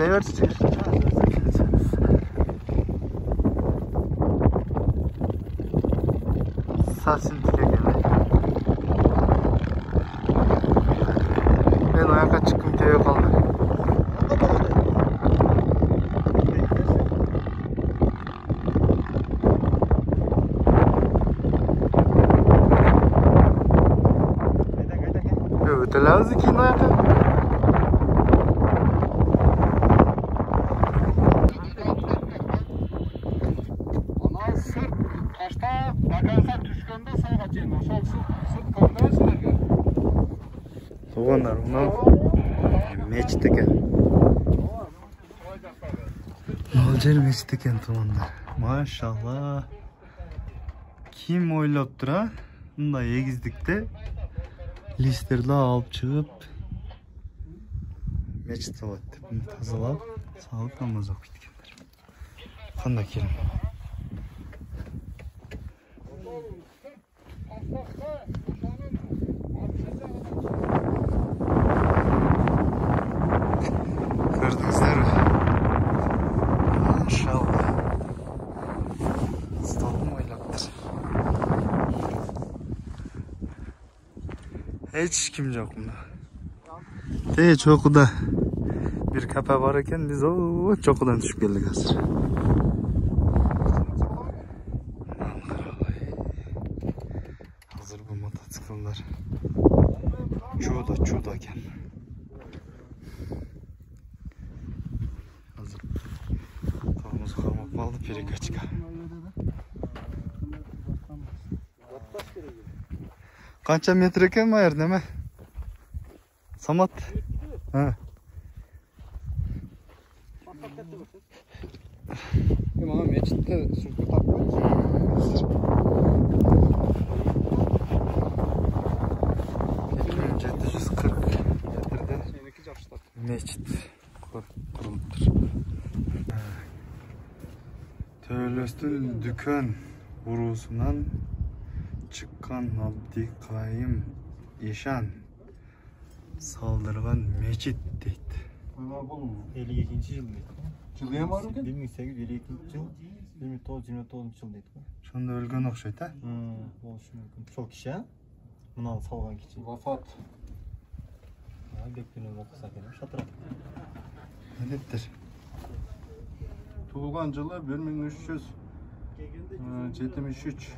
Çekiley versin. Sarsın tilekene. Ben ayakta çıktım köye kaldı. Ötelerdi ki ayakta. Tuğanlar ona meçit eken. Malcer meçit eken tuğanlar. Maşallah. Kim oylap dura? Bunda yegizlikte listerle alıp çıkıp meçit alattı. Bunu tazalap sağlık namaz okuydukenler. Kanda kelim. Gördünüzler mi? Maşallah. Stolum oylaptır. Hiç kim yok bunda. Hiç okuda bir köpek var iken biz o çokudan düşüp geldik hazır. Hazır bu motosikletler. Çuğda iken. Hazır. Tamamız kalmak kaldı perika çıkar. Kança metre eken mi ayar deme? Samat. Ha. Bana meçitte sürtü takmıyoruz. Meçit kuruluptur. Töölöstün dükkan vurusundan çıkan Abdikayım İşan saldırgan meçit deydi. Bu 52. yıl deydi. Жылы var mı? 1852 yıl, 1929 yıl deydi. Şunda ölgön okşayt ha? Oluşu mümkün. Çok kişi ha? Bunu salgan kişi. Vafat. Beklenir okusa kelim. Şatırak. Nedettir? Tuğulgan жылы 1373.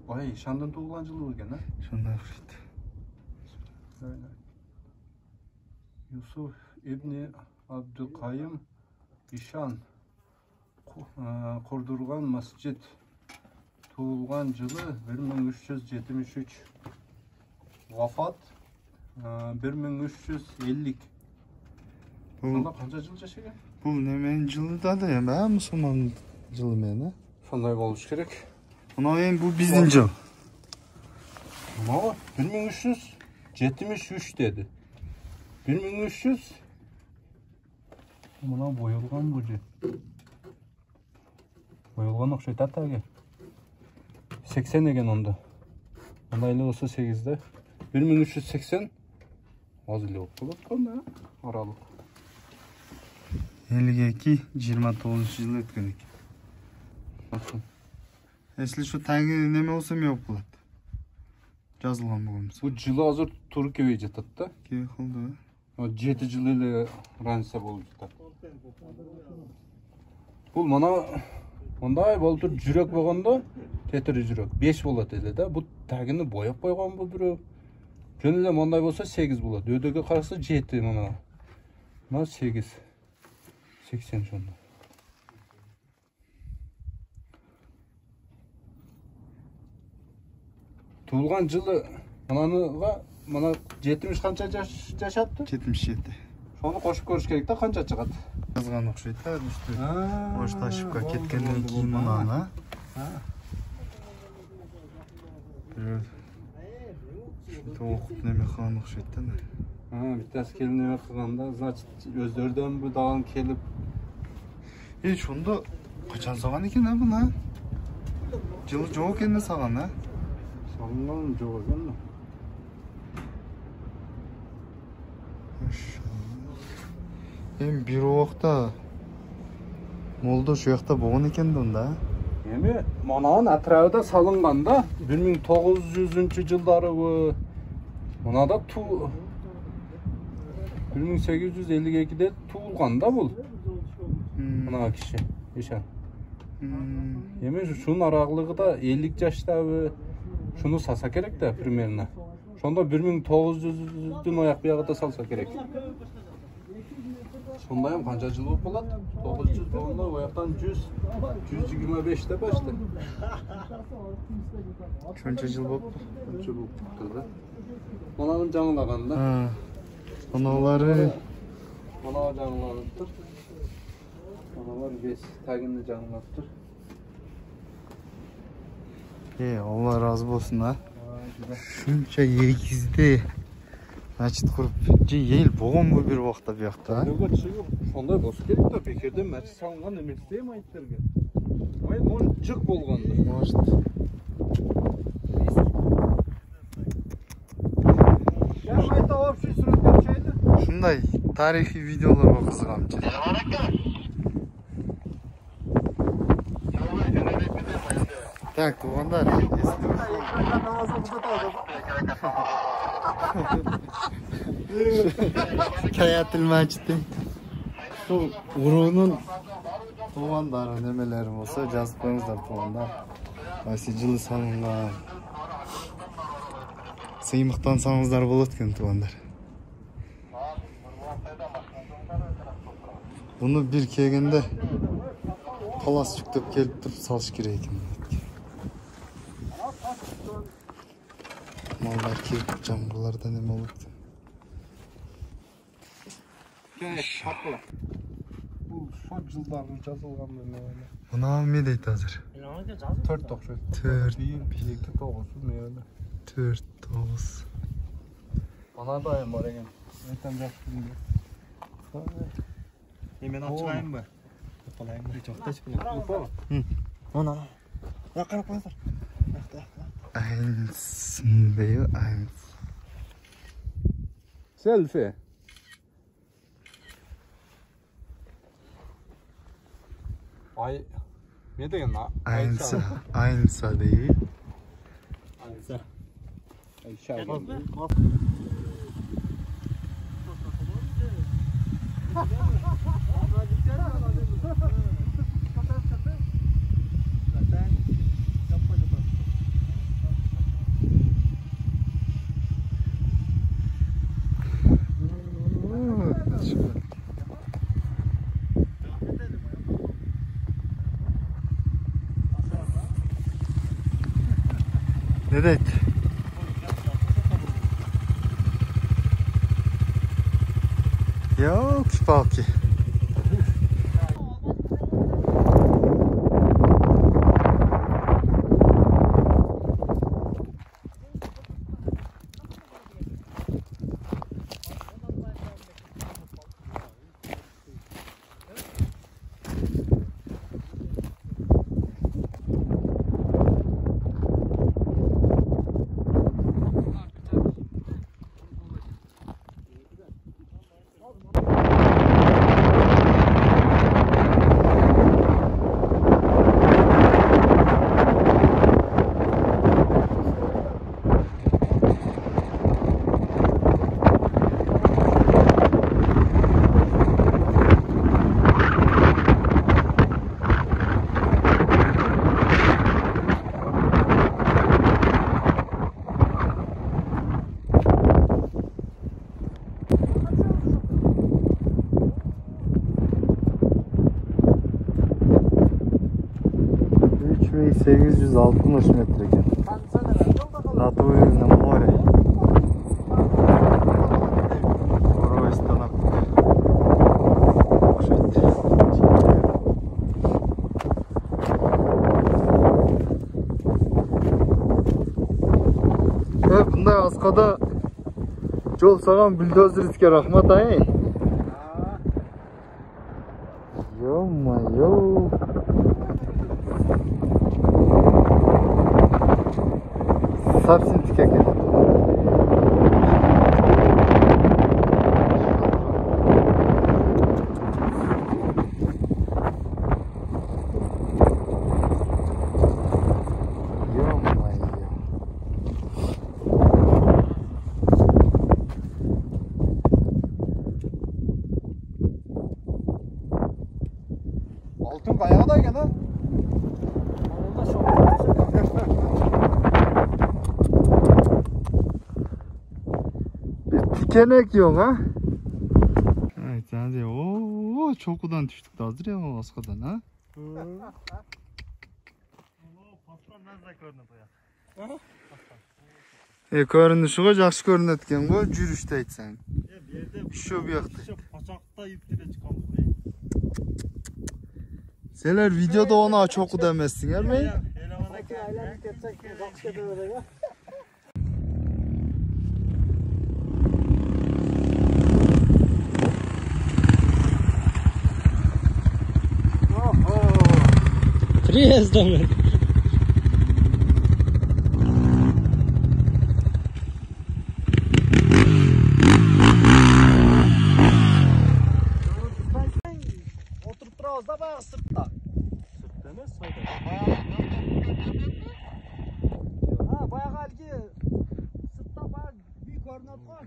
Vay, Şan'dan tuğulgan жылы bo'lgan ha? Şunda okşayt. Öyle. Yusuf İbni Abdülkayyım İşan kurdurgan masjid tuğulgan жылы 1373. Vafat 1350. Bunda qancha жыл жашagan? Bu nemenin жылы da ya ben Müslüman жылы men ha? Şunday boluş gerek. Ona en bu bizim jıl. Ama 1373 dedi. 1300 Buna boyulgan bu je. Boyulgan okşayt ataga. 80 egen onda. Onda ile olsa 8'de. 1380 az ile okup da aralık. 52-29 yıl etkinik. Bakın. Esli şu tangi neme olsa mı yok bulat? Жазылған болмыз. Bu жылы азыр Түркияга жатат да. Ке кылды. 7 жыл эле раньше болуп жатат. Бул мана мындай болтур жүрөк болгондо тетири жүрөк 5 болот эле да. Бу тагыны бояп койгонбу бирөө. Жөн эле мындай болсо 8 болот. Өдөгө караса 7 мына. Мына 8. 80 шонда. Tuğulgan жылы мына 70 канча жашапты? 77. Шону кошуп көрүш керек да, канча чыгат? Жазган окшойт да, үстү. Ошташыпка кеткенден кийин мынаны. Ушинтип окуп неме кылган окшойт да. Биттасы келип неме кылганда, значит, өздөрүдөн бу дагы келип. Шондо качан саган экен а мына? Жылы жок экен саган а? Salından çok özel mi? Hem bir uақта молдо şu жақта болған екен онда. Эми мынанын атырабыда салынганда 1900-жылдары мынада 1852-де туулган да бул. Мына киши ишан. Эми шунун аралыгы да 50 жаштабы шуну салса керек да примерно. Шонда 1900-дүн аяк биягыда салса керек. Сонда hem kança jыл болуп калат? 900 болгондо ояктан 125 деп башты. Шунча жыл болупту. Шунча болупту да. Мананын жаңылаганда. Аналары Манаа жаңыланыптыр. Аналар бес тагинди жаңылаптыр. Allah razı olsun ha. Şuncha егизде Мәчит куруп, ел болгон бу бир убакта биякта. Сондай болсо керек да, бекерден мәчит салынган эмес дейм айттерге. Может жык болгонду. Может. Айта вообще сүрөткө чейди. Шундай тарихи видеолорго кызыгамчы. Так, туугандар, Kayatil Мәчити. Ушул уруунун туугандары немелери болсо жазып коюңуздар туугандар. Кайсы жылы салынган. Сыймыктансаңыздар болот экен туугандар. Буну бир келгенде талас жүктөп келип туруп салыш керек экен. Малдар келип жаңгыларда неме болот. Шапла. Бул шот жылдарын жазылган эмне? Мына эме дейт азыр. 4 окшойт. 4 2 9 мейле. 4 9. Ана да эм бар экен. Айтам жакшы. Мен ачайынбы? Апалайын жокточ билем. Упа. Ана. Я карап коюңдар. Eins, eins. Selfie. Ay, ne деген? Eins değil. Aysa. Ayşe. Ne deyt? Yolki-palki. Ve 860 metre eкен. Над уровнем моря. Второй станок. Bunday asqada жол саған бульдозерге рахмат ай. Ё-моё. Совсем тик экен. Kenek yok ha? Evet hadi. Oo, çokudan düştük de hazır ya o askadan ha. Görünüşüge жақсы көрінеді екен ғой, жүрішті айтсаң. Şu bir yaktı. Paçakta yüklere çıkalım. Seler videoda ona çoku demezsin Ermey. Приезда мы. Oturup durağız da bayağı sırtta. Sırtta ne? Sayda. Ha bayağı halki sırtta bayağı büyük örnek var.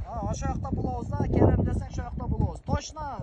Ha aşağıda bulağız da Kerem desen aşağıda bulağız. Toşna